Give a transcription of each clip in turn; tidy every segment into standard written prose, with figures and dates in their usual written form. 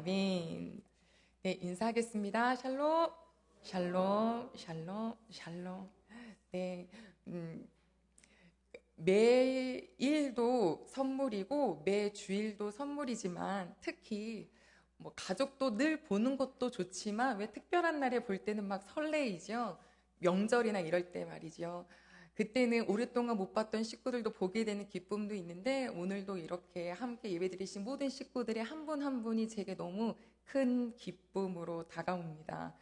아멘. 네, 인사하겠습니다. 샬롬, 샬롬, 샬롬, 샬롬. 네, 매일도 선물이고 매 주일도 선물이지만 특히 뭐 가족도 늘 보는 것도 좋지만 왜 특별한 날에 볼 때는 막 설레이죠. 명절이나 이럴 때 말이죠. 그때는 오랫동안 못 봤던 식구들도 보게 되는 기쁨도 있는데 오늘도 이렇게 함께 예배드리신 모든 식구들의 한 분 한 분이 제게 너무 큰 기쁨으로 다가옵니다.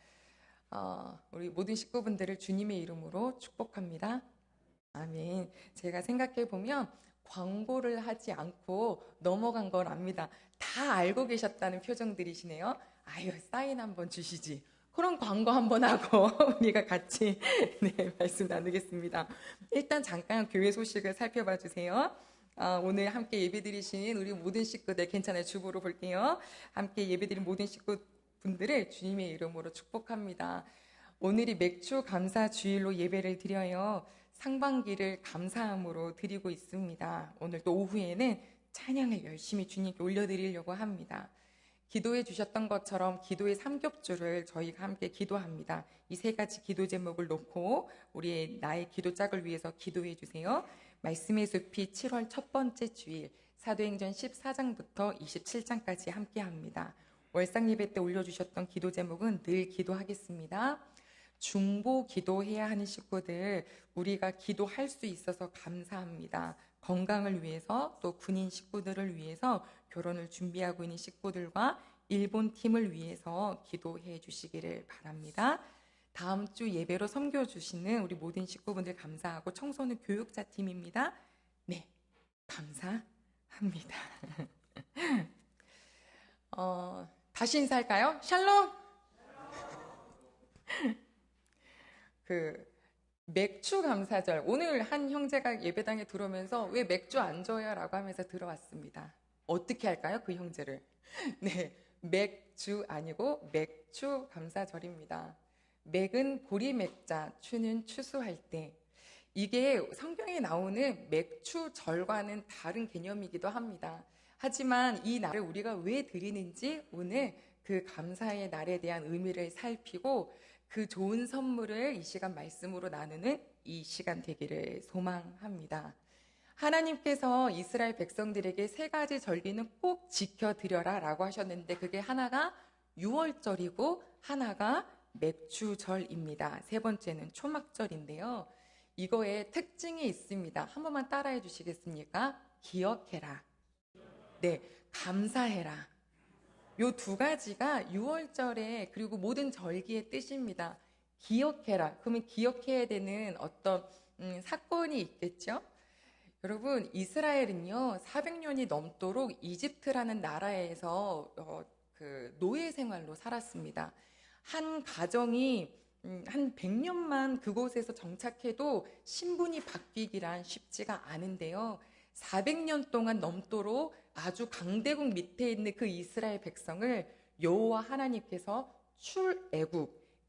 우리 모든 식구분들을 주님의 이름으로 축복합니다. 아멘. 제가 생각해 보면 광고를 하지 않고 넘어간 걸 압니다. 다 알고 계셨다는 표정들이시네요. 아유, 사인 한번 주시지. 그럼 광고 한번 하고 우리가 같이 네, 말씀 나누겠습니다. 일단 잠깐 교회 소식을 살펴봐 주세요. 오늘 함께 예배드리신 우리 모든 식구들 괜찮아요. 주보로 볼게요. 함께 예배드린 모든 식구분들을 주님의 이름으로 축복합니다. 오늘이 맥주 감사 주일로 예배를 드려요. 상반기를 감사함으로 드리고 있습니다. 오늘 또 오후에는 찬양을 열심히 주님께 올려드리려고 합니다. 기도해 주셨던 것처럼 기도의 삼겹주를 저희가 함께 기도합니다. 이 세 가지 기도 제목을 놓고 우리의 나의 기도 짝을 위해서 기도해 주세요. 말씀의 숲이 7월 첫 번째 주일 사도행전 14장부터 27장까지 함께 합니다. 월상 예배 때 올려주셨던 기도 제목은 늘 기도하겠습니다. 중보 기도해야 하는 식구들 우리가 기도할 수 있어서 감사합니다. 건강을 위해서 또 군인 식구들을 위해서 결혼을 준비하고 있는 식구들과 일본 팀을 위해서 기도해 주시기를 바랍니다. 다음 주 예배로 섬겨주시는 우리 모든 식구분들 감사하고 청소년 교육자 팀입니다. 네, 감사합니다. 다시 인사할까요? 샬롬! 맥주 감사절 오늘 한 형제가 예배당에 들어오면서 왜 맥주 안 줘요? 라고 하면서 들어왔습니다. 어떻게 할까요? 그 형제를 네, 맥주 아니고 맥주 감사절입니다. 맥은 보리맥자, 추는 추수할 때. 이게 성경에 나오는 맥주절과는 다른 개념이기도 합니다. 하지만 이 날을 우리가 왜 드리는지 오늘 그 감사의 날에 대한 의미를 살피고 그 좋은 선물을 이 시간 말씀으로 나누는 이 시간 되기를 소망합니다. 하나님께서 이스라엘 백성들에게 세 가지 절기는 꼭 지켜드려라 라고 하셨는데 그게 하나가 유월절이고 하나가 맥주절입니다. 세 번째는 초막절인데요. 이거에 특징이 있습니다. 한 번만 따라해 주시겠습니까? 기억해라. 네, 감사해라. 요 두 가지가 유월절에 그리고 모든 절기의 뜻입니다. 기억해라. 그러면 기억해야 되는 어떤 사건이 있겠죠? 여러분, 이스라엘은요 400년이 넘도록 이집트라는 나라에서 그 노예 생활로 살았습니다. 한 가정이 한 100년만 그곳에서 정착해도 신분이 바뀌기란 쉽지가 않은데요. 400년 동안 넘도록 아주 강대국 밑에 있는 그 이스라엘 백성을 여호와 하나님께서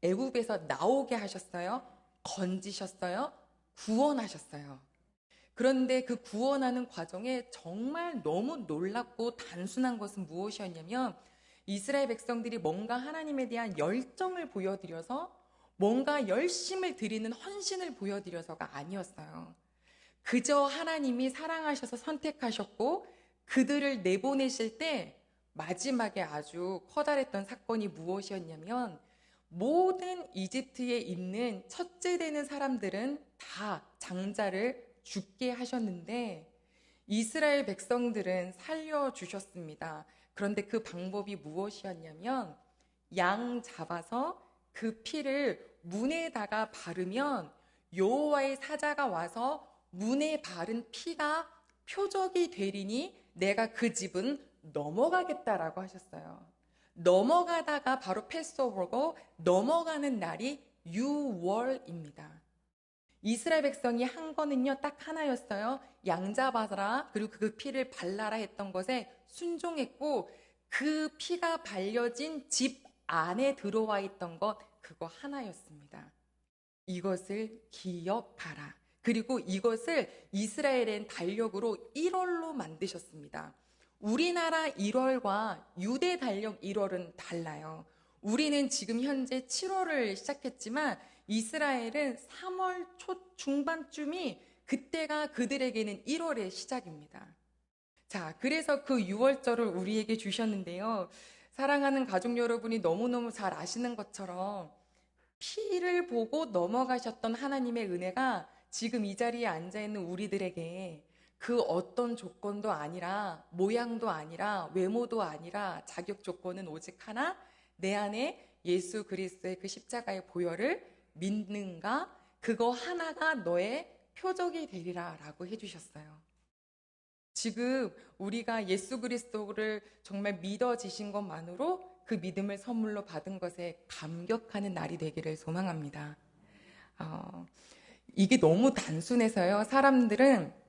애굽에서 나오게 하셨어요. 건지셨어요. 구원하셨어요. 그런데 그 구원하는 과정에 정말 너무 놀랍고 단순한 것은 무엇이었냐면 이스라엘 백성들이 뭔가 하나님에 대한 열정을 보여드려서 뭔가 열심을 드리는 헌신을 보여드려서가 아니었어요. 그저 하나님이 사랑하셔서 선택하셨고 그들을 내보내실 때 마지막에 아주 커다랬던 사건이 무엇이었냐면 모든 이집트에 있는 첫째 되는 사람들은 다 장자를 죽게 하셨는데 이스라엘 백성들은 살려주셨습니다. 그런데 그 방법이 무엇이었냐면 양 잡아서 그 피를 문에다가 바르면 여호와의 사자가 와서 문에 바른 피가 표적이 되리니 내가 그 집은 넘어가겠다라고 하셨어요. 넘어가다가 바로 패스오버고 넘어가는 날이 유월입니다. 이스라엘 백성이 한 거는요 딱 하나였어요. 양 잡아라 그리고 그 피를 발라라 했던 것에 순종했고 그 피가 발려진 집 안에 들어와 있던 것 그거 하나였습니다. 이것을 기억하라. 그리고 이것을 이스라엘엔 달력으로 1월로 만드셨습니다. 우리나라 1월과 유대 달력 1월은 달라요. 우리는 지금 현재 7월을 시작했지만 이스라엘은 3월 초 중반쯤이 그때가 그들에게는 1월의 시작입니다. 자, 그래서 그 6월절을 우리에게 주셨는데요. 사랑하는 가족 여러분이 너무너무 잘 아시는 것처럼 피를 보고 넘어가셨던 하나님의 은혜가 지금 이 자리에 앉아있는 우리들에게 그 어떤 조건도 아니라, 모양도 아니라, 외모도 아니라 자격 조건은 오직 하나, 내 안에 예수 그리스도의 그 십자가의 보혈을 믿는가? 그거 하나가 너의 표적이 되리라 라고 해주셨어요. 지금 우리가 예수 그리스도를 정말 믿어지신 것만으로 그 믿음을 선물로 받은 것에 감격하는 날이 되기를 소망합니다. 이게 너무 단순해서요. 사람들은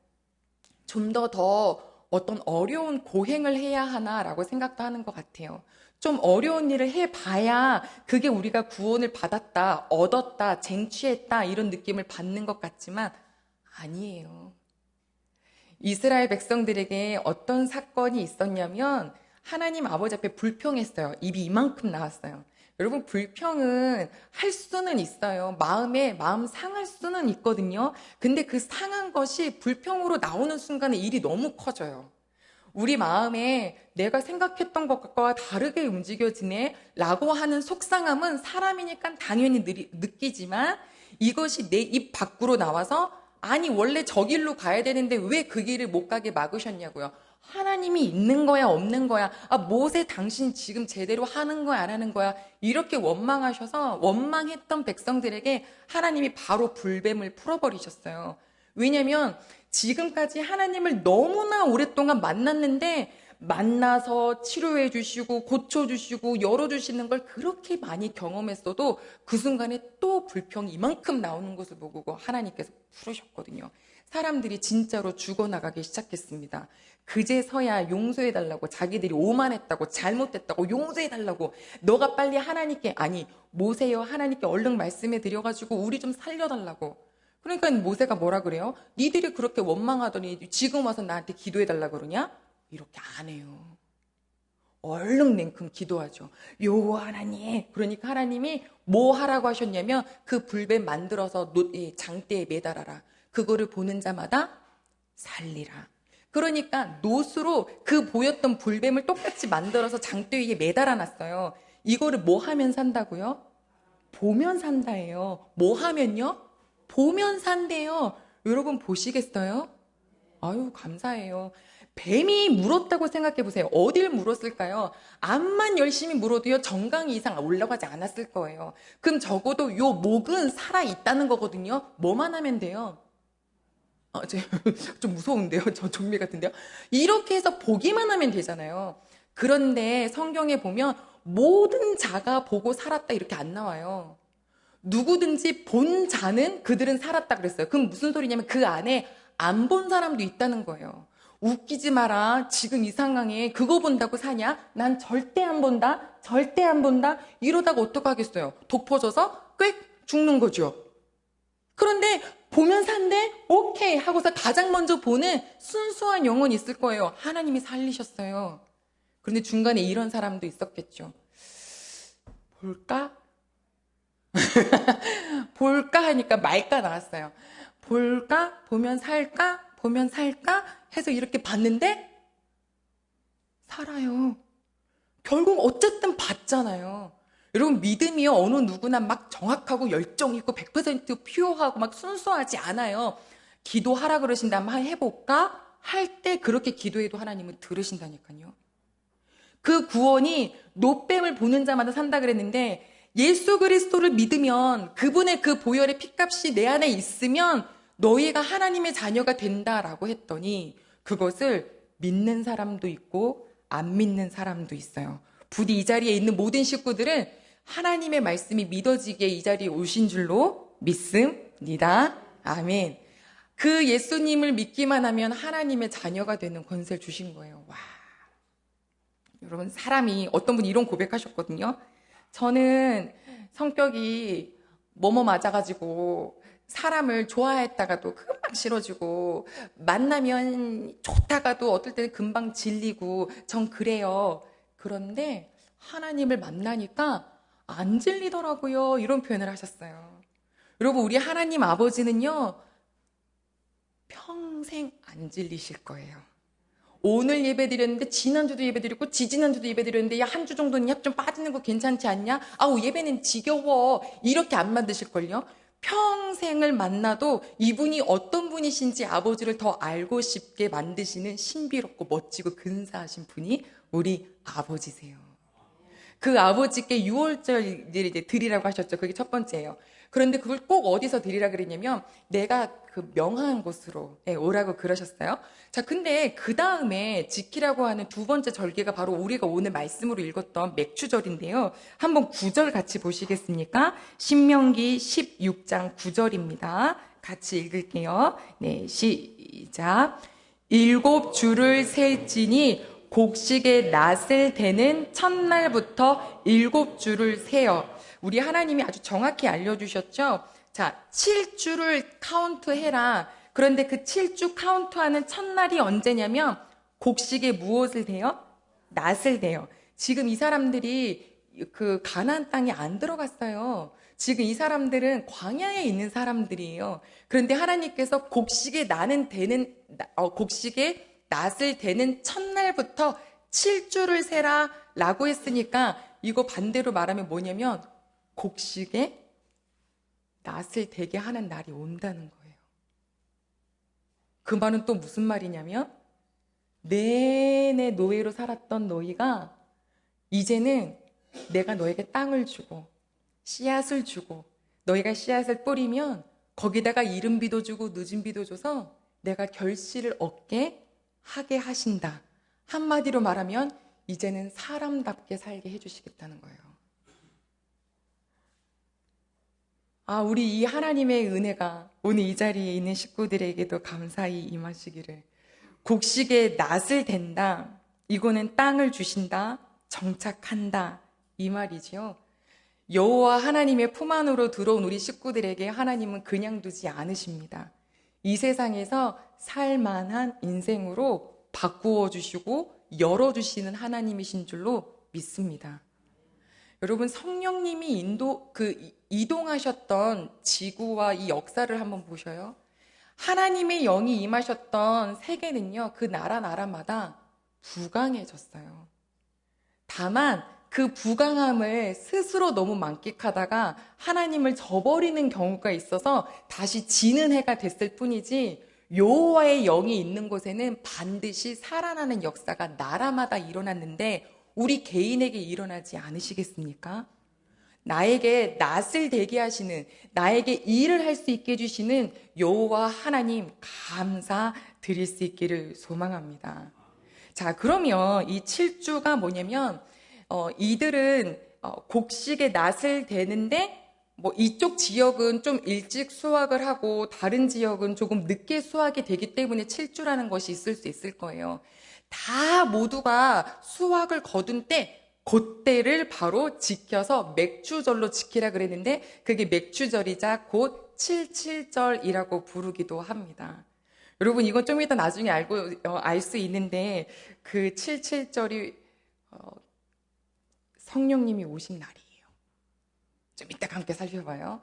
좀 더 어떤 어려운 고행을 해야 하나라고 생각도 하는 것 같아요. 좀 어려운 일을 해봐야 그게 우리가 구원을 받았다, 얻었다, 쟁취했다 이런 느낌을 받는 것 같지만 아니에요. 이스라엘 백성들에게 어떤 사건이 있었냐면 하나님 아버지 앞에 불평했어요. 입이 이만큼 나왔어요. 여러분, 불평은 할 수는 있어요. 마음 상할 수는 있거든요. 근데 그 상한 것이 불평으로 나오는 순간에 일이 너무 커져요. 우리 마음에 내가 생각했던 것과 다르게 움직여지네 라고 하는 속상함은 사람이니까 당연히 느끼지만 이것이 내 입 밖으로 나와서 아니 원래 저 길로 가야 되는데 왜 그 길을 못 가게 막으셨냐고요. 하나님이 있는 거야 없는 거야. 모세 당신 지금 제대로 하는 거야 안 하는 거야. 이렇게 원망하셔서 원망했던 백성들에게 하나님이 바로 불뱀을 풀어버리셨어요. 왜냐면 지금까지 하나님을 너무나 오랫동안 만났는데 만나서 치료해 주시고 고쳐주시고 열어주시는 걸 그렇게 많이 경험했어도 그 순간에 또 불평이 이만큼 나오는 것을 보고 하나님께서 풀으셨거든요. 사람들이 진짜로 죽어나가기 시작했습니다. 그제서야 용서해달라고, 자기들이 오만했다고 잘못했다고 용서해달라고, 너가 빨리 하나님께, 아니 모세여 하나님께 얼른 말씀해 드려가지고 우리 좀 살려달라고. 그러니까 모세가 뭐라 그래요? 니들이 그렇게 원망하더니 지금 와서 나한테 기도해달라고 그러냐? 이렇게 안 해요. 얼른 냉큼 기도하죠. 여호와 하나님. 그러니까 하나님이 뭐 하라고 하셨냐면 그 불뱀 만들어서 장대에 매달아라. 그거를 보는 자마다 살리라. 그러니까 놋으로 그 보였던 불뱀을 똑같이 만들어서 장대 위에 매달아 놨어요. 이거를 뭐 하면 산다고요? 보면 산다예요. 뭐 하면요? 보면 산대요. 여러분 보시겠어요? 아유, 감사해요. 뱀이 물었다고 생각해 보세요. 어딜 물었을까요? 암만 열심히 물어도요, 정강이 이상 올라가지 않았을 거예요. 그럼 적어도 요 목은 살아있다는 거거든요. 뭐만 하면 돼요? 좀 무서운데요? 저 좀비 같은데요? 이렇게 해서 보기만 하면 되잖아요. 그런데 성경에 보면 모든 자가 보고 살았다 이렇게 안 나와요. 누구든지 본 자는 그들은 살았다 그랬어요. 그럼 무슨 소리냐면 그 안에 안 본 사람도 있다는 거예요. 웃기지 마라. 지금 이 상황에 그거 본다고 사냐? 난 절대 안 본다. 절대 안 본다. 이러다가 어떡하겠어요? 독 퍼져서 꽥 죽는 거죠. 그런데 보면 산대? 오케이 하고서 가장 먼저 보는 순수한 영혼이 있을 거예요. 하나님이 살리셨어요. 그런데 중간에 이런 사람도 있었겠죠. 볼까? 볼까 하니까 말까 나왔어요. 볼까? 보면 살까? 보면 살까? 해서 이렇게 봤는데 살아요. 결국 어쨌든 봤잖아요. 여러분 믿음이요 어느 누구나 막 정확하고 열정 있고 100% 퓨어하고 막 순수하지 않아요. 기도하라 그러신다면 한번 해볼까? 할 때 그렇게 기도해도 하나님은 들으신다니까요. 그 구원이 노뱀을 보는 자마다 산다 그랬는데 예수 그리스도를 믿으면 그분의 그 보혈의 피값이 내 안에 있으면 너희가 하나님의 자녀가 된다라고 했더니 그것을 믿는 사람도 있고 안 믿는 사람도 있어요. 부디 이 자리에 있는 모든 식구들은 하나님의 말씀이 믿어지게 이 자리에 오신 줄로 믿습니다. 아멘. 그 예수님을 믿기만 하면 하나님의 자녀가 되는 권세를 주신 거예요. 와. 여러분 사람이 어떤 분이 이런 고백하셨거든요. 저는 성격이 뭐뭐 맞아가지고 사람을 좋아했다가도 금방 싫어지고, 만나면 좋다가도 어떨 때는 금방 질리고, 전 그래요. 그런데 하나님을 만나니까 안 질리더라고요. 이런 표현을 하셨어요. 여러분, 우리 하나님 아버지는요, 평생 안 질리실 거예요. 오늘 예배 드렸는데 지난주도 예배 드렸고 지지난주도 예배 드렸는데 야, 한 주 정도는 약 좀 빠지는 거 괜찮지 않냐? 아우, 예배는 지겨워. 이렇게 안 만드실걸요? 평생을 만나도 이분이 어떤 분이신지 아버지를 더 알고 싶게 만드시는 신비롭고 멋지고 근사하신 분이 우리 아버지세요. 그 아버지께 유월절을 이제 드리라고 하셨죠. 그게 첫 번째예요. 그런데 그걸 꼭 어디서 드리라 그랬냐면 내가 그 명한 곳으로 오라고 그러셨어요. 자, 근데 그 다음에 지키라고 하는 두 번째 절기가 바로 우리가 오늘 말씀으로 읽었던 맥추절인데요. 한번 9절 같이 보시겠습니까? 신명기 16장 9절입니다. 같이 읽을게요. 네, 시작. 7주를 셀지니 곡식의 낫을 대는 첫날부터 7주를 세어. 우리 하나님이 아주 정확히 알려주셨죠? 자, 7주를 카운트해라. 그런데 그 7주 카운트하는 첫날이 언제냐면 곡식에 무엇을 대요? 낫을 대요. 지금 이 사람들이 그 가나안 땅에 안 들어갔어요. 지금 이 사람들은 광야에 있는 사람들이에요. 그런데 하나님께서 곡식에 낫을 대는 첫날부터 7주를 세라 라고 했으니까 이거 반대로 말하면 뭐냐면 곡식에 낫을 대게 하는 날이 온다는 거예요. 그 말은 또 무슨 말이냐면 내내 노예로 살았던 너희가 이제는 내가 너에게 땅을 주고 씨앗을 주고 너희가 씨앗을 뿌리면 거기다가 이른 비도 주고 늦은 비도 줘서 내가 결실을 얻게 하게 하신다. 한마디로 말하면 이제는 사람답게 살게 해주시겠다는 거예요. 아, 우리 이 하나님의 은혜가 오늘 이 자리에 있는 식구들에게도 감사히 임하시기를. 곡식에 낫을 댄다. 이거는 땅을 주신다. 정착한다. 이 말이지요. 여호와 하나님의 품 안으로 들어온 우리 식구들에게 하나님은 그냥 두지 않으십니다. 이 세상에서 살만한 인생으로 바꾸어 주시고 열어주시는 하나님이신 줄로 믿습니다. 여러분, 성령님이 이동하셨던 지구와 이 역사를 한번 보셔요. 하나님의 영이 임하셨던 세계는요, 그 나라마다 부강해졌어요. 다만 그 부강함을 스스로 너무 만끽하다가 하나님을 저버리는 경우가 있어서 다시 지는 해가 됐을 뿐이지, 여호와의 영이 있는 곳에는 반드시 살아나는 역사가 나라마다 일어났는데 우리 개인에게 일어나지 않으시겠습니까? 나에게 낫을 되게 하시는, 나에게 일을 할 수 있게 해주시는 여호와 하나님 감사드릴 수 있기를 소망합니다. 자, 그러면 이 7주가 뭐냐면 이들은 곡식의 낫을 대는데 뭐 이쪽 지역은 좀 일찍 수확을 하고 다른 지역은 조금 늦게 수확이 되기 때문에 7주라는 것이 있을 수 있을 거예요. 다 모두가 수확을 거둔 때 그때를 바로 지켜서 맥추절로 지키라 그랬는데 그게 맥추절이자 곧 77절이라고 부르기도 합니다. 여러분, 이건 좀 이따 나중에 알 수 있는데 그 77절이 성령님이 오신 날이에요. 좀 이따 함께 살펴봐요.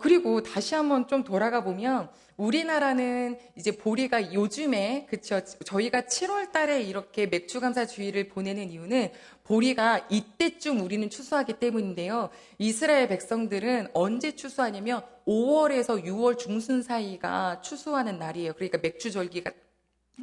그리고 다시 한번 좀 돌아가 보면 우리나라는 이제 보리가 요즘에, 그쵸, 저희가 7월 달에 이렇게 맥추감사 주의를 보내는 이유는 보리가 이때쯤 우리는 추수하기 때문인데요. 이스라엘 백성들은 언제 추수하냐면 5월에서 6월 중순 사이가 추수하는 날이에요. 그러니까 맥추절기가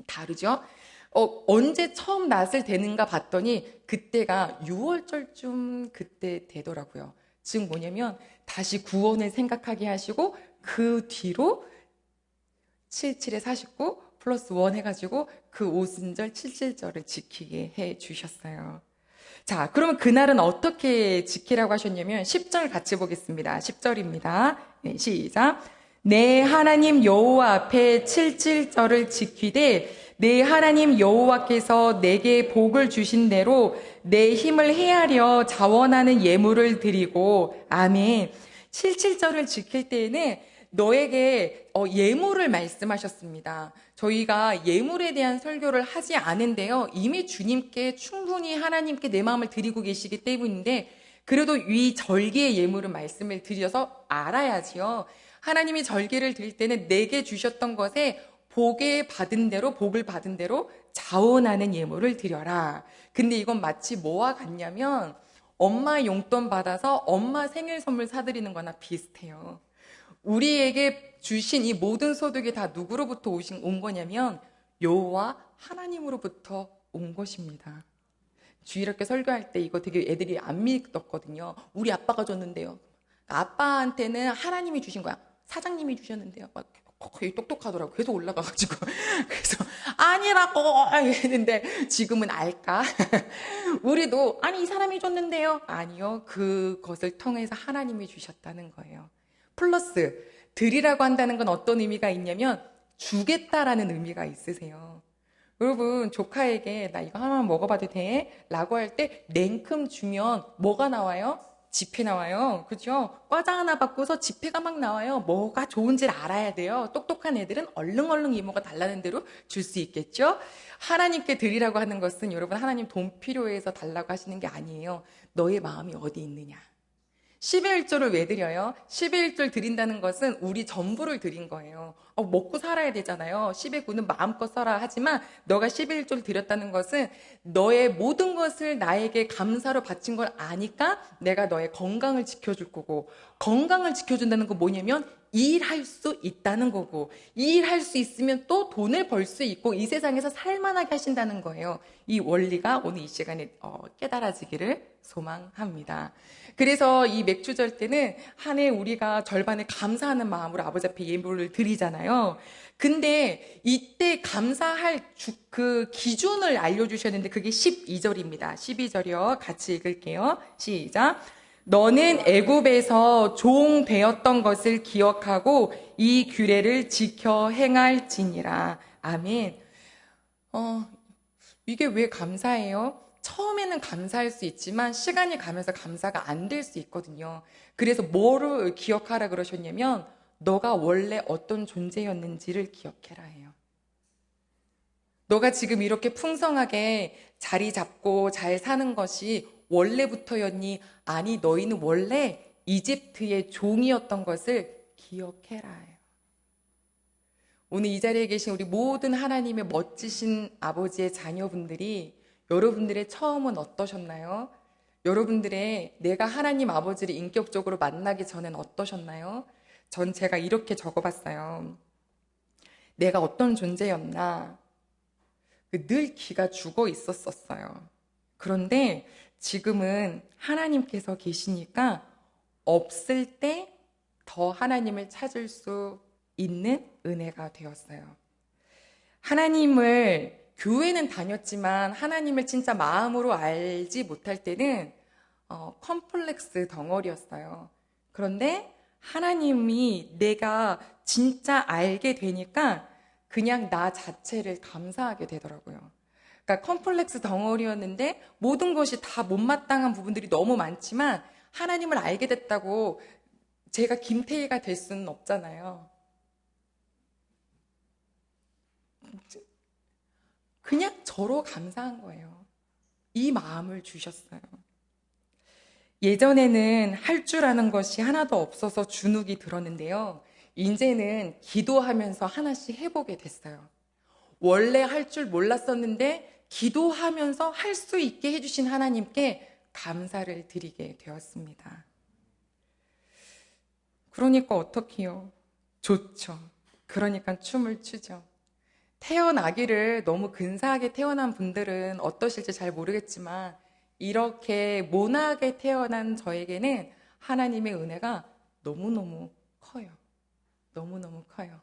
다르죠. 언제 처음 낫을 대는가 봤더니 그때가 6월절쯤 그때 되더라고요. 즉 뭐냐면 다시 구원을 생각하게 하시고 그 뒤로 77에 49 플러스 1 해가지고 그 오순절 77절을 지키게 해주셨어요. 자, 그러면 그날은 어떻게 지키라고 하셨냐면 10절 같이 보겠습니다. 10절입니다. 네, 시작. 내 하나님 여호와 앞에 77절을 지키되 내 하나님 여호와께서 내게 복을 주신 대로 내 힘을 헤아려 자원하는 예물을 드리고, 아멘. 77절을 지킬 때에는 너에게 예물을 말씀하셨습니다. 저희가 예물에 대한 설교를 하지 않은데요. 이미 주님께 충분히 하나님께 내 마음을 드리고 계시기 때문인데 그래도 이 절기의 예물은 말씀을 드려서 알아야지요. 하나님이 절기를 드릴 때는 내게 주셨던 것에 복을 받은 대로 자원하는 예물을 드려라. 근데 이건 마치 뭐와 같냐면 엄마 용돈 받아서 엄마 생일 선물 사드리는 거나 비슷해요. 우리에게 주신 이 모든 소득이 다 누구로부터 온 거냐면 여호와 하나님으로부터 온 것입니다. 주일학교 설교할 때 이거 되게 애들이 안 믿었거든요. 우리 아빠가 줬는데요. 아빠한테는 하나님이 주신 거야. 사장님이 주셨는데요. 막 거의 똑똑하더라고. 계속 올라가가지고. 그래서 아니라고 했는데 지금은 알까? 우리도 아니 이 사람이 줬는데요. 아니요. 그것을 통해서 하나님이 주셨다는 거예요. 플러스 드리라고 한다는 건 어떤 의미가 있냐면 주겠다라는 의미가 있으세요. 여러분 조카에게 나 이거 하나만 먹어봐도 돼? 라고 할 때 냉큼 주면 뭐가 나와요? 지폐 나와요. 그죠? 과자 하나 받고서 지폐가 막 나와요. 뭐가 좋은지를 알아야 돼요. 똑똑한 애들은 얼른 이모가 달라는 대로 줄 수 있겠죠? 하나님께 드리라고 하는 것은 여러분 하나님 돈 필요해서 달라고 하시는 게 아니에요. 너의 마음이 어디 있느냐. 11조를 왜 드려요? 11조 드린다는 것은 우리 전부를 드린 거예요. 먹고 살아야 되잖아요. 10의 9는 마음껏 써라 하지만 너가 11조를 드렸다는 것은 너의 모든 것을 나에게 감사로 바친 걸 아니까 내가 너의 건강을 지켜줄 거고 건강을 지켜준다는 건 뭐냐면 일할 수 있다는 거고 일할 수 있으면 또 돈을 벌 수 있고 이 세상에서 살만하게 하신다는 거예요. 이 원리가 오늘 이 시간에 깨달아지기를 소망합니다. 그래서 이 맥주절 때는 한 해 우리가 절반을 감사하는 마음으로 아버지 앞에 예물을 드리잖아요. 근데 이때 감사할 그 기준을 알려주셨는데 그게 12절입니다. 12절이요. 같이 읽을게요. 시작. 너는 애굽에서 종 되었던 것을 기억하고 이 규례를 지켜 행할지니라. 아멘. 이게 왜 감사해요? 처음에는 감사할 수 있지만 시간이 가면서 감사가 안 될 수 있거든요. 그래서 뭐를 기억하라 그러셨냐면 너가 원래 어떤 존재였는지를 기억해라 해요. 너가 지금 이렇게 풍성하게 자리 잡고 잘 사는 것이 원래부터였니? 아니 너희는 원래 이집트의 종이었던 것을 기억해라 해요. 오늘 이 자리에 계신 우리 모든 하나님의 멋지신 아버지의 자녀분들이 여러분들의 처음은 어떠셨나요? 여러분들의 내가 하나님 아버지를 인격적으로 만나기 전엔 어떠셨나요? 전 제가 이렇게 적어봤어요. 내가 어떤 존재였나? 늘 기가 죽어 있었어요. 그런데 지금은 하나님께서 계시니까 없을 때 더 하나님을 찾을 수 있는 은혜가 되었어요. 하나님을 교회는 다녔지만 하나님을 진짜 마음으로 알지 못할 때는 컴플렉스 덩어리였어요. 그런데 하나님이 내가 진짜 알게 되니까 그냥 나 자체를 감사하게 되더라고요. 그러니까 컴플렉스 덩어리였는데 모든 것이 다 못마땅한 부분들이 너무 많지만 하나님을 알게 됐다고 제가 김태희가 될 수는 없잖아요. 그냥 저로 감사한 거예요. 이 마음을 주셨어요. 예전에는 할 줄 아는 것이 하나도 없어서 주눅이 들었는데요. 이제는 기도하면서 하나씩 해보게 됐어요. 원래 할 줄 몰랐었는데 기도하면서 할 수 있게 해주신 하나님께 감사를 드리게 되었습니다. 그러니까 어떡해요? 좋죠. 그러니까 춤을 추죠. 태어나기를 너무 근사하게 태어난 분들은 어떠실지 잘 모르겠지만 이렇게 모나게 태어난 저에게는 하나님의 은혜가 너무너무 커요. 너무너무 커요.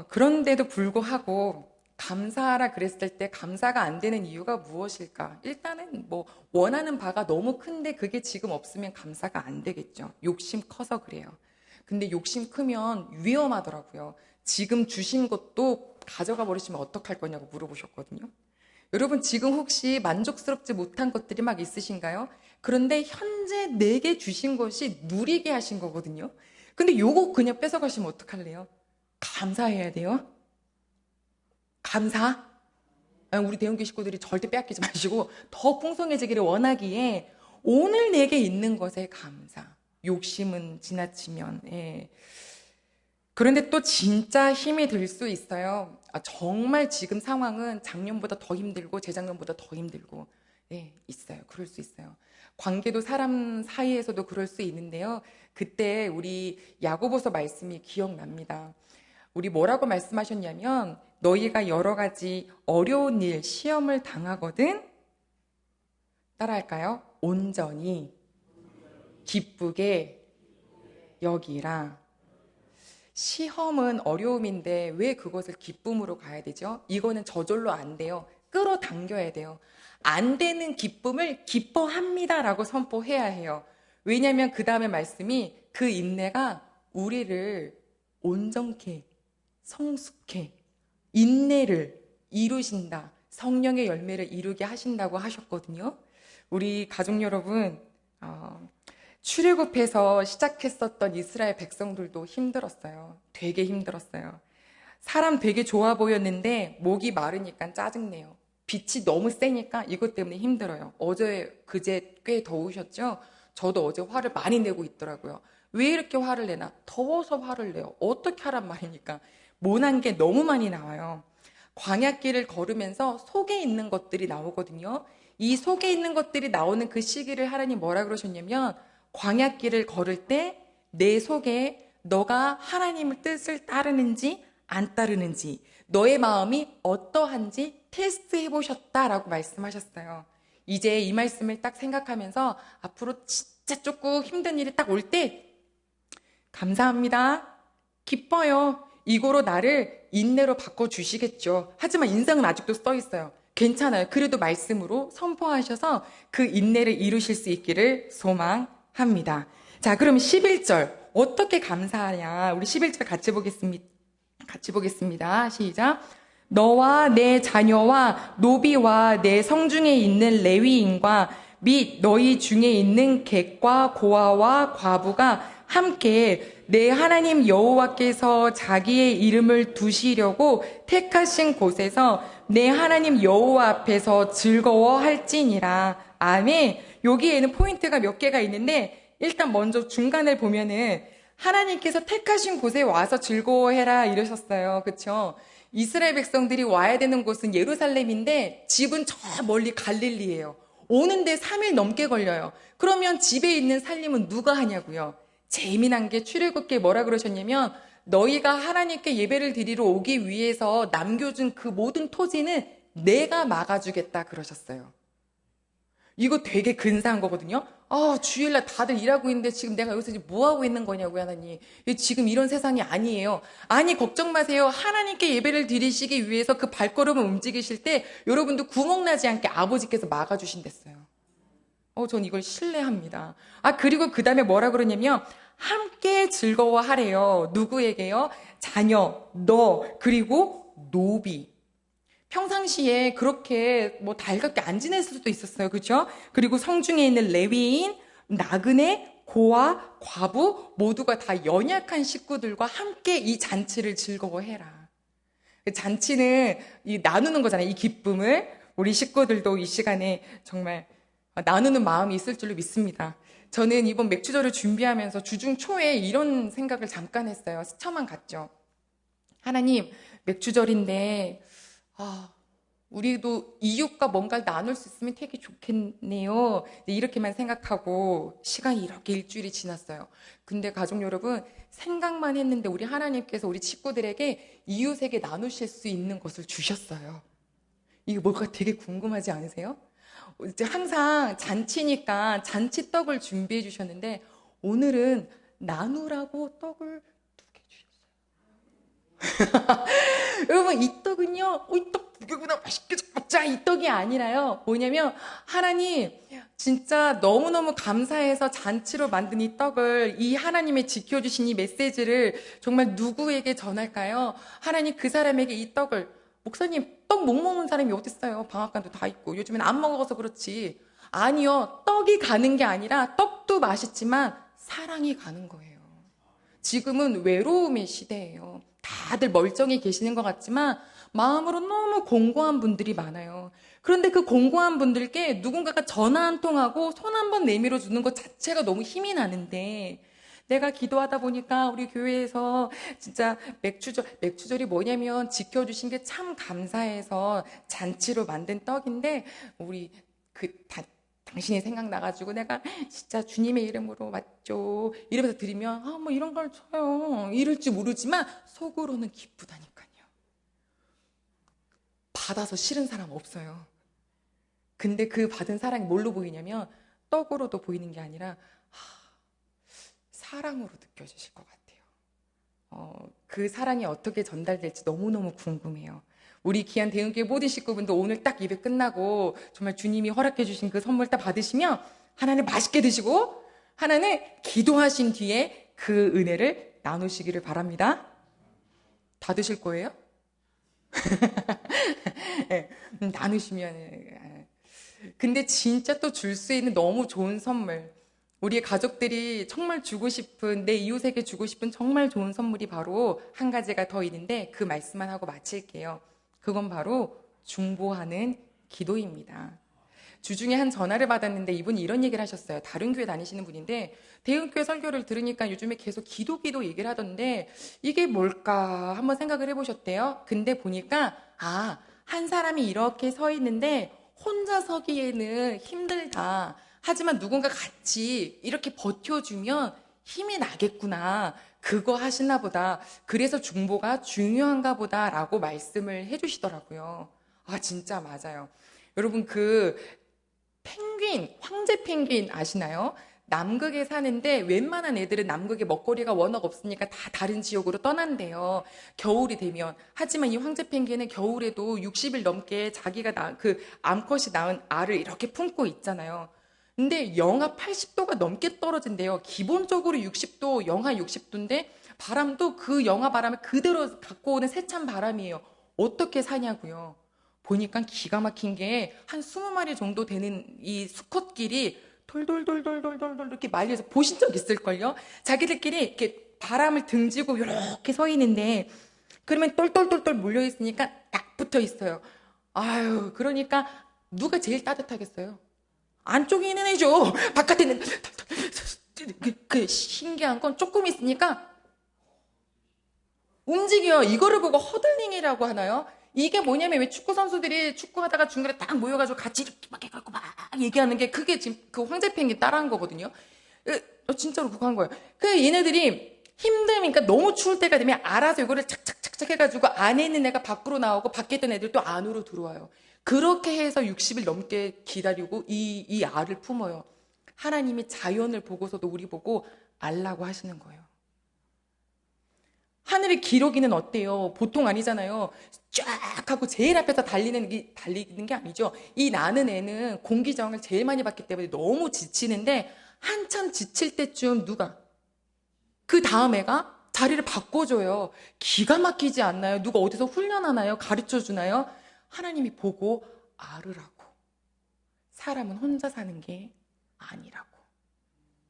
그런데도 불구하고 감사하라 그랬을 때 감사가 안 되는 이유가 무엇일까? 일단은 뭐 원하는 바가 너무 큰데 그게 지금 없으면 감사가 안 되겠죠. 욕심 커서 그래요. 근데 욕심 크면 위험하더라고요. 지금 주신 것도 가져가 버리시면 어떡할 거냐고 물어보셨거든요. 여러분 지금 혹시 만족스럽지 못한 것들이 막 있으신가요? 그런데 현재 내게 주신 것이 누리게 하신 거거든요. 근데 요거 그냥 뺏어가시면 어떡할래요? 감사해야 돼요? 감사? 우리 대형교 식구들이 절대 빼앗기지 마시고 더 풍성해지기를 원하기에 오늘 내게 있는 것에 감사. 욕심은 지나치면. 예. 그런데 또 진짜 힘이 들 수 있어요. 정말 지금 상황은 작년보다 더 힘들고 재작년보다 더 힘들고 있어요. 그럴 수 있어요. 관계도 사람 사이에서도 그럴 수 있는데요. 그때 우리 야고보서 말씀이 기억납니다. 우리 뭐라고 말씀하셨냐면 너희가 여러 가지 어려운 일, 시험을 당하거든 따라할까요? 온전히 기쁘게 여기라. 시험은 어려움인데 왜 그것을 기쁨으로 가야 되죠? 이거는 저절로 안 돼요. 끌어당겨야 돼요. 안 되는 기쁨을 기뻐합니다 라고 선포해야 해요. 왜냐하면 그 다음에 말씀이 그 인내가 우리를 온전케, 성숙해, 인내를 이루신다. 성령의 열매를 이루게 하신다고 하셨거든요. 우리 가족 여러분, 출애굽해서 시작했었던 이스라엘 백성들도 힘들었어요. 되게 힘들었어요. 사람 되게 좋아 보였는데 목이 마르니까 짜증내요. 빛이 너무 세니까 이것 때문에 힘들어요. 어제 그제 꽤 더우셨죠? 저도 어제 화를 많이 내고 있더라고요. 왜 이렇게 화를 내나? 더워서 화를 내요. 어떻게 하란 말이니까. 모난 게 너무 많이 나와요. 광야길을 걸으면서 속에 있는 것들이 나오거든요. 이 속에 있는 것들이 나오는 그 시기를 하나님 뭐라 그러셨냐면 광야길을 걸을 때 내 속에 너가 하나님의 뜻을 따르는지 안 따르는지 너의 마음이 어떠한지 테스트해 보셨다라고 말씀하셨어요. 이제 이 말씀을 딱 생각하면서 앞으로 진짜 조금 힘든 일이 딱 올 때 감사합니다. 기뻐요. 이거로 나를 인내로 바꿔주시겠죠. 하지만 인상은 아직도 써 있어요. 괜찮아요. 그래도 말씀으로 선포하셔서 그 인내를 이루실 수 있기를 소망합니다. 자, 그럼 11절 어떻게 감사하냐? 우리 11절 같이 보겠습니다. 시작. 너와 내 자녀와 노비와 내 성중에 있는 레위인과 및 너희 중에 있는 객과 고아와 과부가 함께 내 하나님 여호와께서 자기의 이름을 두시려고 택하신 곳에서 내 하나님 여호와 앞에서 즐거워할지니라. 아멘. 여기에는 포인트가 몇 개가 있는데 일단 먼저 중간을 보면은 하나님께서 택하신 곳에 와서 즐거워해라 이러셨어요. 그렇죠? 이스라엘 백성들이 와야 되는 곳은 예루살렘인데 집은 저 멀리 갈릴리예요. 오는데 3일 넘게 걸려요. 그러면 집에 있는 살림은 누가 하냐고요? 재미난 게 출애굽기에 뭐라 그러셨냐면 너희가 하나님께 예배를 드리러 오기 위해서 남겨준 그 모든 토지는 내가 막아주겠다 그러셨어요. 이거 되게 근사한 거거든요. 주일날 다들 일하고 있는데 지금 내가 여기서 뭐하고 있는 거냐고요, 하나님. 지금 이런 세상이 아니에요. 아니, 걱정 마세요. 하나님께 예배를 드리시기 위해서 그 발걸음을 움직이실 때 여러분도 구멍 나지 않게 아버지께서 막아주신댔어요. 전 이걸 신뢰합니다. 그리고 그 다음에 뭐라 그러냐면 함께 즐거워하래요. 누구에게요? 자녀, 너, 그리고 노비. 평상시에 그렇게 뭐 달갑게 안 지냈을 수도 있었어요. 그렇죠? 그리고 성중에 있는 레위인, 나그네, 고아, 과부 모두가 다 연약한 식구들과 함께 이 잔치를 즐거워해라. 잔치는 나누는 거잖아요. 이 기쁨을. 우리 식구들도 이 시간에 정말 나누는 마음이 있을 줄로 믿습니다. 저는 이번 맥주절을 준비하면서 주중 초에 이런 생각을 잠깐 했어요. 스쳐만 갔죠. 하나님, 맥주절인데 우리도 이웃과 뭔가를 나눌 수 있으면 되게 좋겠네요. 이렇게만 생각하고 시간이 이렇게 일주일이 지났어요. 근데 가족 여러분, 생각만 했는데 우리 하나님께서 우리 친구들에게 이웃에게 나누실 수 있는 것을 주셨어요. 이게 뭘까 되게 궁금하지 않으세요? 항상 잔치니까 잔치떡을 준비해 주셨는데 오늘은 나누라고 떡을 2개 주셨어요. 여러분, 이 떡은요, 이 떡 2개구나, 맛있게 먹자, 이 떡이 아니라요. 뭐냐면 하나님 진짜 너무너무 감사해서 잔치로 만든 이 떡을, 이 하나님의 지켜주신 이 메시지를 정말 누구에게 전할까요? 하나님 그 사람에게 이 떡을, 목사님 떡 못 먹는 사람이 어딨어요? 방앗간도 다 있고 요즘엔 안 먹어서 그렇지. 아니요, 떡이 가는 게 아니라 떡도 맛있지만 사랑이 가는 거예요. 지금은 외로움의 시대예요. 다들 멀쩡히 계시는 것 같지만 마음으로 너무 공고한 분들이 많아요. 그런데 그 공고한 분들께 누군가가 전화 한 통하고 손 한 번 내밀어 주는 것 자체가 너무 힘이 나는데, 내가 기도하다 보니까 우리 교회에서 진짜 맥주절이 뭐냐면 지켜주신 게 참 감사해서 잔치로 만든 떡인데, 우리 당신이 생각나가지고 내가 진짜 주님의 이름으로 맞죠 이러면서 드리면 뭐 이런 걸 줘요 이럴지 모르지만 속으로는 기쁘다니까요. 받아서 싫은 사람 없어요. 근데 그 받은 사랑이 뭘로 보이냐면 떡으로도 보이는 게 아니라 사랑으로 느껴지실 것 같아요. 그 사랑이 어떻게 전달될지 너무너무 궁금해요. 우리 귀한 대흥교회 모든 식구분도 오늘 딱 예배 끝나고 정말 주님이 허락해 주신 그 선물 딱 받으시면 하나는 맛있게 드시고 하나는 기도하신 뒤에 그 은혜를 나누시기를 바랍니다. 다 드실 거예요? 네, 나누시면. 근데 진짜 또 줄 수 있는 너무 좋은 선물, 우리 가족들이 정말 주고 싶은, 내 이웃에게 주고 싶은 정말 좋은 선물이 바로 한 가지가 더 있는데 그 말씀만 하고 마칠게요. 그건 바로 중보하는 기도입니다. 주중에 한 전화를 받았는데 이분이 이런 얘기를 하셨어요. 다른 교회 다니시는 분인데 대흥교회 설교를 들으니까 요즘에 계속 기도 얘기를 하던데 이게 뭘까 한번 생각을 해보셨대요. 근데 보니까 한 사람이 이렇게 서 있는데 혼자 서기에는 힘들다. 하지만 누군가 같이 이렇게 버텨주면 힘이 나겠구나. 그거 하시나 보다. 그래서 중보가 중요한가 보다 라고 말씀을 해주시더라고요. 진짜 맞아요. 여러분 펭귄, 황제 펭귄 아시나요? 남극에 사는데 웬만한 애들은 남극에 먹거리가 워낙 없으니까 다 다른 지역으로 떠난대요. 겨울이 되면. 하지만 이 황제 펭귄은 겨울에도 60일 넘게 자기가 암컷이 낳은 알을 이렇게 품고 있잖아요. 근데 영하 80도가 넘게 떨어진대요. 기본적으로 60도, 영하 60도인데 바람도 그 영하 바람을 그대로 갖고 오는 세찬 바람이에요. 어떻게 사냐고요. 보니까 기가 막힌 게 한 20마리 정도 되는 이 수컷끼리 돌돌돌돌돌돌 이렇게 말려서 보신 적 있을걸요? 자기들끼리 이렇게 바람을 등지고 이렇게 서 있는데 그러면 똘똘똘똘 몰려 있으니까 딱 붙어 있어요. 그러니까 누가 제일 따뜻하겠어요? 안쪽에 있는 애죠. 바깥에 있는 신기한 건 조금 있으니까 움직여요. 이거를 보고 허들링이라고 하나요? 이게 뭐냐면 왜 축구 선수들이 축구하다가 중간에 딱 모여가지고 같이 이렇게 막 해갖고 막 얘기하는 게 그게 지금 그 황제 펭귄 따라한 거거든요. 진짜로 그거 한 거예요. 얘네들이 힘드니까 너무 추울 때가 되면 알아서 이거를 착착착착 해가지고 안에 있는 애가 밖으로 나오고 밖에 있던 애들 또 안으로 들어와요. 그렇게 해서 60일 넘게 기다리고 이 알을 품어요. 하나님이 자연을 보고서도 우리 보고 알라고 하시는 거예요. 하늘의 기러기는 어때요? 보통 아니잖아요. 쫙 하고 제일 앞에서 달리는 게 아니죠. 이 나는 애는 공기저항을 제일 많이 받기 때문에 너무 지치는데 한참 지칠 때쯤 그 다음 애가 자리를 바꿔줘요. 기가 막히지 않나요? 누가 어디서 훈련하나요? 가르쳐 주나요? 하나님이 보고 알으라고. 사람은 혼자 사는 게 아니라고.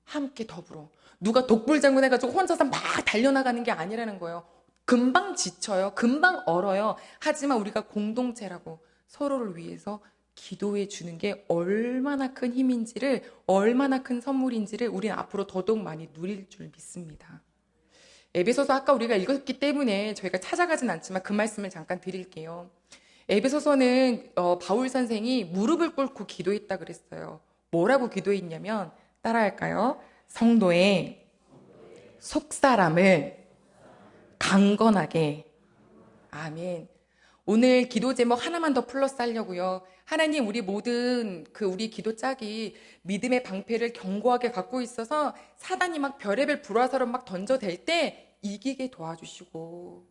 함께 더불어. 누가 독불장군 해가지고 혼자서 막 달려나가는 게 아니라는 거예요. 금방 지쳐요. 금방 얼어요. 하지만 우리가 공동체라고 서로를 위해서 기도해 주는 게 얼마나 큰 힘인지를, 얼마나 큰 선물인지를 우리는 앞으로 더더욱 많이 누릴 줄 믿습니다. 에베소서 아까 우리가 읽었기 때문에 저희가 찾아가진 않지만 그 말씀을 잠깐 드릴게요. 에베소서는 바울 선생이 무릎을 꿇고 기도했다 그랬어요. 뭐라고 기도했냐면 따라할까요? 성도의 속사람을 강건하게. 아멘. 오늘 기도 제목 하나만 더 플러스 하려고요. 하나님, 우리 모든 우리 기도 짝이 믿음의 방패를 견고하게 갖고 있어서 사단이 막 별의별 불화설을 막 던져댈 때 이기게 도와주시고,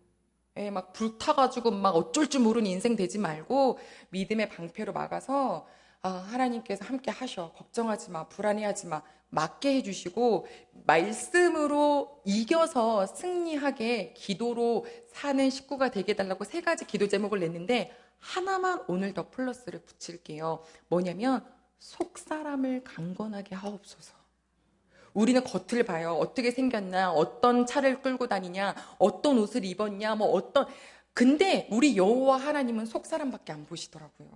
막 불타가지고 막 어쩔 줄 모르는 인생 되지 말고 믿음의 방패로 막아서 하나님께서 함께 하셔. 걱정하지 마. 불안해하지 마. 맞게 해주시고 말씀으로 이겨서 승리하게 기도로 사는 식구가 되게 해달라고 3가지 기도 제목을 냈는데 하나만 오늘 더 플러스를 붙일게요. 뭐냐면 속사람을 강건하게 하옵소서. 우리는 겉을 봐요. 어떻게 생겼나, 어떤 차를 끌고 다니냐, 어떤 옷을 입었냐, 근데 우리 여호와 하나님은 속사람밖에 안 보시더라고요.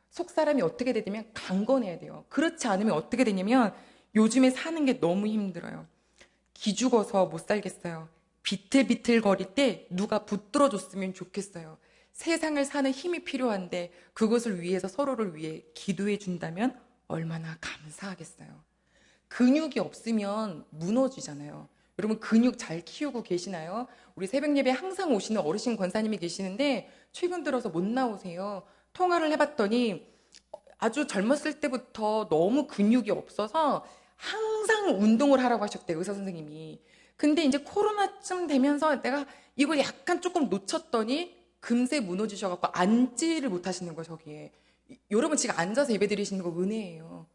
속사람이 어떻게 되냐면 강건해야 돼요. 그렇지 않으면 어떻게 되냐면 요즘에 사는 게 너무 힘들어요. 기죽어서 못 살겠어요. 비틀비틀 거릴 때 누가 붙들어 줬으면 좋겠어요. 세상을 사는 힘이 필요한데 그것을 위해서 서로를 위해 기도해 준다면 얼마나 감사하겠어요. 근육이 없으면 무너지잖아요. 여러분 근육 잘 키우고 계시나요? 우리 새벽 예배 항상 오시는 어르신 권사님이 계시는데 최근 들어서 못 나오세요. 통화를 해봤더니 아주 젊었을 때부터 너무 근육이 없어서 항상 운동을 하라고 하셨대요, 의사 선생님이. 근데 이제 코로나쯤 되면서 내가 이걸 약간 조금 놓쳤더니 금세 무너지셔갖고 앉지를 못하시는 거예요, 저기에. 여러분 지금 앉아서 예배 드리시는 거 은혜예요.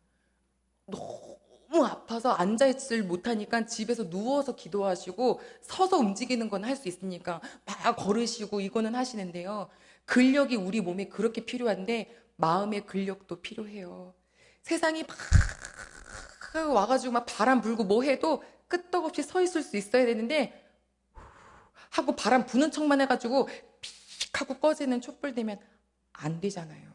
너무 아파서 앉아있질 못하니까 집에서 누워서 기도하시고 서서 움직이는 건 할 수 있으니까 막 걸으시고 이거는 하시는데요. 근력이 우리 몸에 그렇게 필요한데 마음의 근력도 필요해요. 세상이 막 와가지고 막 바람 불고 뭐 해도 끄떡없이 서 있을 수 있어야 되는데 하고 바람 부는 척만 해가지고 픽 하고 꺼지는 촛불 되면 안 되잖아요.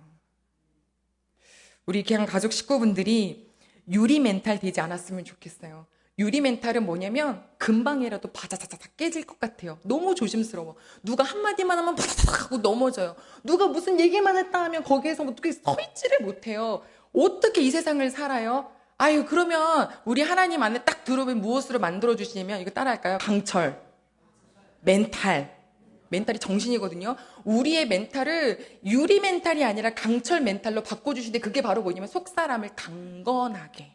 우리 그냥 가족 식구분들이 유리 멘탈 되지 않았으면 좋겠어요. 유리 멘탈은 뭐냐면 금방이라도 바자자자 깨질 것 같아요. 너무 조심스러워. 누가 한마디만 하면 바자자자 하고 넘어져요. 누가 무슨 얘기만 했다 하면 거기에서 어떻게 서 있지를 못해요. 어떻게 이 세상을 살아요? 아유, 그러면 우리 하나님 안에 딱 들어오면 무엇으로 만들어주시냐면 이거 따라할까요? 강철, 멘탈. 멘탈이 정신이거든요. 우리의 멘탈을 유리 멘탈이 아니라 강철 멘탈로 바꿔주시는데 그게 바로 뭐냐면 속사람을 강건하게.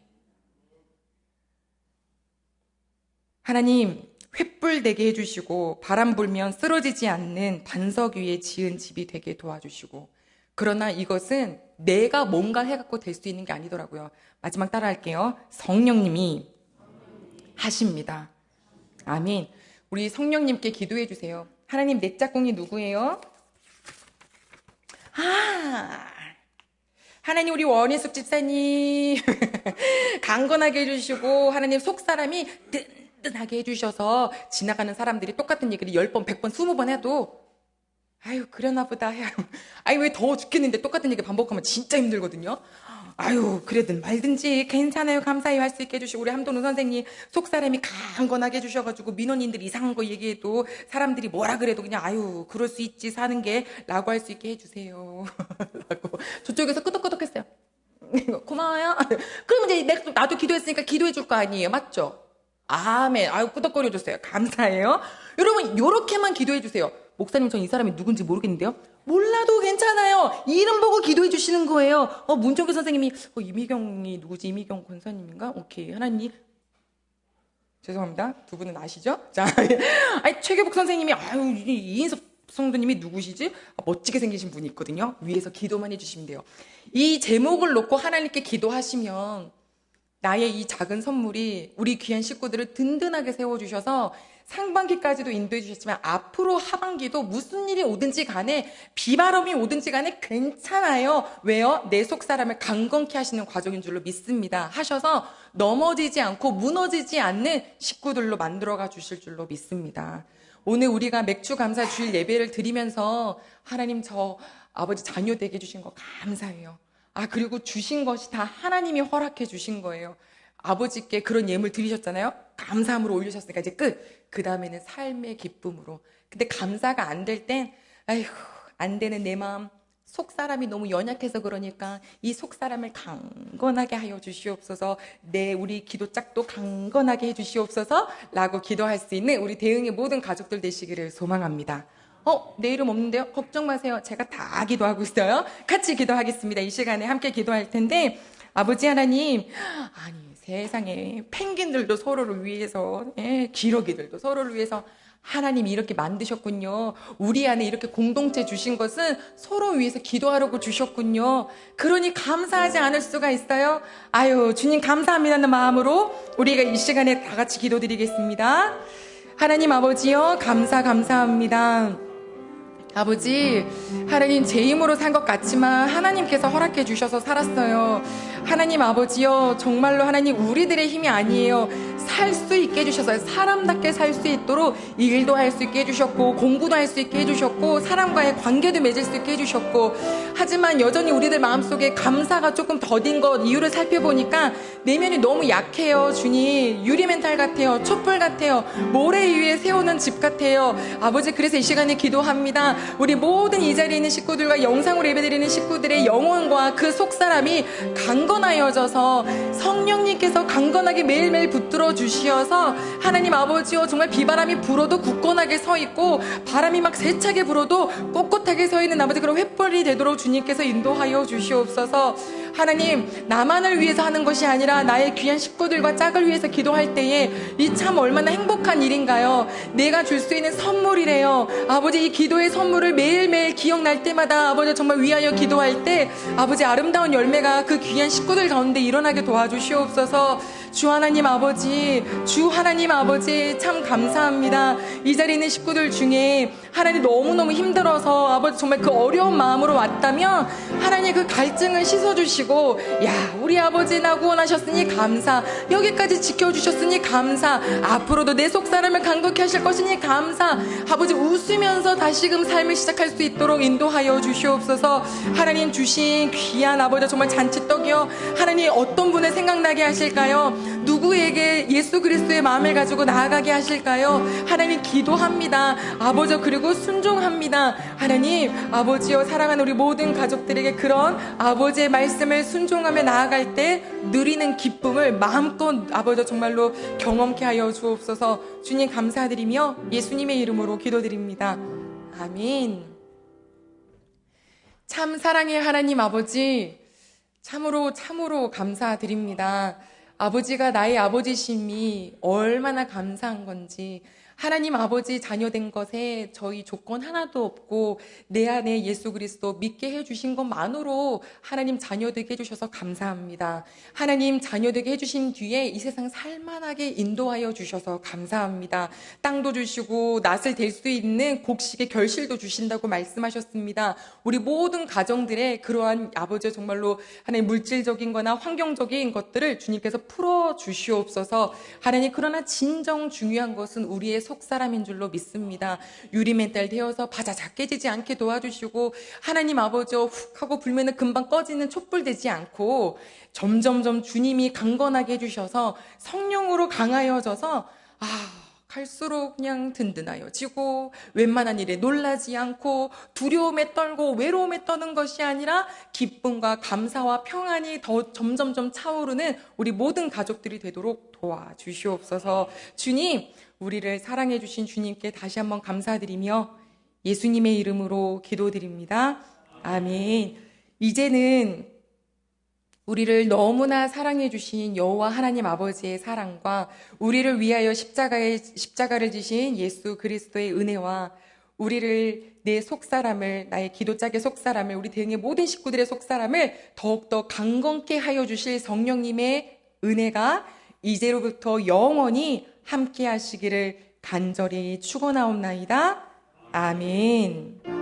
하나님 횃불 되게 해주시고 바람 불면 쓰러지지 않는 반석 위에 지은 집이 되게 도와주시고, 그러나 이것은 내가 뭔가 해갖고 될 수 있는 게 아니더라고요. 마지막 따라할게요. 성령님이 하십니다. 아멘. 우리 성령님께 기도해 주세요. 하나님, 내 짝꿍이 누구예요? 하나님, 우리 원희숙 집사님 강건하게 해주시고 하나님 속사람이 든든하게 해주셔서 지나가는 사람들이 똑같은 얘기를 10번, 100번, 20번 해도 아유 그러나 보다. 아유 왜 더워 죽겠는데 똑같은 얘기 반복하면 진짜 힘들거든요. 아유 그래든 말든지 괜찮아요, 감사해요 할 수 있게 해주시고, 우리 함동훈 선생님 속사람이 강건하게 해주셔가지고 민원인들 이상한 거 얘기해도 사람들이 뭐라 그래도 그냥 아유 그럴 수 있지 사는 게 라고 할 수 있게 해주세요 라고 저쪽에서 끄덕끄덕했어요. 고마워요. 그러면 이제 나도 기도했으니까 기도해 줄 거 아니에요, 맞죠? 아멘. 아유 끄덕거려 줬어요. 감사해요. 여러분 요렇게만 기도해 주세요. 목사님, 전 이 사람이 누군지 모르겠는데요. 몰라도 괜찮아요. 이름 보고 기도해 주시는 거예요. 문정규 선생님이 이미경이 누구지? 이미경 권사님인가? 오케이. 하나님 죄송합니다. 두 분은 아시죠? 자, 아니 최교복 선생님이 아유 이인섭 성도님이 누구시지? 멋지게 생기신 분이 있거든요. 위에서 기도만 해주시면 돼요. 이 제목을 놓고 하나님께 기도하시면 나의 이 작은 선물이 우리 귀한 식구들을 든든하게 세워주셔서 상반기까지도 인도해 주셨지만 앞으로 하반기도 무슨 일이 오든지 간에 비바람이 오든지 간에 괜찮아요. 왜요? 내 속사람을 강건케 하시는 과정인 줄로 믿습니다 하셔서 넘어지지 않고 무너지지 않는 식구들로 만들어가 주실 줄로 믿습니다. 오늘 우리가 맥주 감사 주일 예배를 드리면서 하나님 저 아버지 자녀 되게 해주신 거 감사해요. 그리고 주신 것이 다 하나님이 허락해 주신 거예요. 아버지께 그런 예물 드리셨잖아요. 감사함으로 올리셨으니까 이제 끝. 그 다음에는 삶의 기쁨으로. 근데 감사가 안 될 땐 아이고 안 되는 내 마음, 속사람이 너무 연약해서 그러니까 이 속사람을 강건하게 하여 주시옵소서, 우리 기도 짝도 강건하게 해주시옵소서 라고 기도할 수 있는 우리 대흥의 모든 가족들 되시기를 소망합니다. 내 이름 없는데요? 걱정 마세요. 제가 다 기도하고 있어요. 같이 기도하겠습니다. 이 시간에 함께 기도할 텐데, 아버지 하나님, 아니 세상에 펭귄들도 서로를 위해서, 기러기들도 서로를 위해서 하나님이 이렇게 만드셨군요. 우리 안에 이렇게 공동체 주신 것은 서로 위해서 기도하려고 주셨군요. 그러니 감사하지 않을 수가 있어요? 아유 주님 감사합니다는 마음으로 우리가 이 시간에 다 같이 기도드리겠습니다. 하나님 아버지요, 감사합니다. 아버지, 하나님 제 힘으로 산 것 같지만 하나님께서 허락해 주셔서 살았어요. 하나님 아버지요, 정말로 하나님 우리들의 힘이 아니에요. 살 수 있게 해주셨어요. 사람답게 살 수 있도록 일도 할 수 있게 해주셨고, 공부도 할 수 있게 해주셨고, 사람과의 관계도 맺을 수 있게 해주셨고, 하지만 여전히 우리들 마음속에 감사가 조금 더딘 것 이유를 살펴보니까 내면이 너무 약해요. 주님, 유리 멘탈 같아요. 촛불 같아요. 모래 위에 세우는 집 같아요. 아버지, 그래서 이 시간에 기도합니다. 우리 모든 이 자리에 있는 식구들과 영상으로 예배드리는 식구들의 영혼과 그 속사람이 강건하여져서 성령님께서 강건하게 매일매일 붙들어 주시어서 하나님 아버지요, 정말 비바람이 불어도 굳건하게 서 있고 바람이 막 세차게 불어도 꼿꼿하게 서 있는 아버지, 그런 횃불이 되도록 주님께서 인도하여 주시옵소서. 하나님, 나만을 위해서 하는 것이 아니라 나의 귀한 식구들과 짝을 위해서 기도할 때에 이 참 얼마나 행복한 일인가요? 내가 줄 수 있는 선물이래요. 아버지, 이 기도의 선물을 매일매일 기억날 때마다 아버지 정말 위하여 기도할 때 아버지, 아름다운 열매가 그 귀한 식구들 가운데 일어나게 도와주시옵소서. 주 하나님 아버지, 주 하나님 아버지, 참 감사합니다. 이 자리에 있는 식구들 중에 하나님 너무너무 힘들어서 아버지 정말 그 어려운 마음으로 왔다면 하나님 그 갈증을 씻어주시고, 야, 우리 아버지 나 구원하셨으니 감사, 여기까지 지켜주셨으니 감사, 앞으로도 내 속사람을 간곡히 하실 것이니 감사, 아버지 웃으면서 다시금 삶을 시작할 수 있도록 인도하여 주시옵소서. 하나님 주신 귀한 아버지 정말 잔치떡이요, 하나님 어떤 분을 생각나게 하실까요? 누구에게 예수 그리스도의 마음을 가지고 나아가게 하실까요? 하나님 기도합니다. 아버지, 그리고 순종합니다. 하나님 아버지여, 사랑하는 우리 모든 가족들에게 그런 아버지의 말씀을 순종하며 나아갈 때 누리는 기쁨을 마음껏 아버지 정말로 경험케 하여 주옵소서. 주님 감사드리며 예수님의 이름으로 기도드립니다. 아멘. 참 사랑의 하나님 아버지, 참으로 감사드립니다. 아버지가 나의 아버지심이 얼마나 감사한 건지, 하나님 아버지 자녀된 것에 저희 조건 하나도 없고 내 안에 예수 그리스도 믿게 해주신 것만으로 하나님 자녀되게 해주셔서 감사합니다. 하나님 자녀되게 해주신 뒤에 이 세상 살만하게 인도하여 주셔서 감사합니다. 땅도 주시고 낫을 댈 수 있는 곡식의 결실도 주신다고 말씀하셨습니다. 우리 모든 가정들의 그러한 아버지의 정말로 하나님 물질적인 거나 환경적인 것들을 주님께서 풀어주시옵소서. 하나님, 그러나 진정 중요한 것은 우리의 속사람인 줄로 믿습니다. 유리 멘탈 되어서 바자작 깨지지 않게 도와주시고, 하나님 아버지 훅 하고 불면은 금방 꺼지는 촛불 되지 않고 점점점 주님이 강건하게 해주셔서 성령으로 강하여져서 갈수록 그냥 든든하여지고, 웬만한 일에 놀라지 않고 두려움에 떨고 외로움에 떠는 것이 아니라 기쁨과 감사와 평안이 더 점점점 차오르는 우리 모든 가족들이 되도록 도와주시옵소서. 주님, 우리를 사랑해 주신 주님께 다시 한번 감사드리며 예수님의 이름으로 기도드립니다. 아멘. 이제는 우리를 너무나 사랑해 주신 여호와 하나님 아버지의 사랑과 우리를 위하여 십자가를 지신 예수 그리스도의 은혜와 우리를, 내 속사람을, 나의 기도짝의 속사람을, 우리 대응의 모든 식구들의 속사람을 더욱더 강건케 하여 주실 성령님의 은혜가 이제로부터 영원히 함께 하시기를 간절히 축원하옵나이다. 아멘.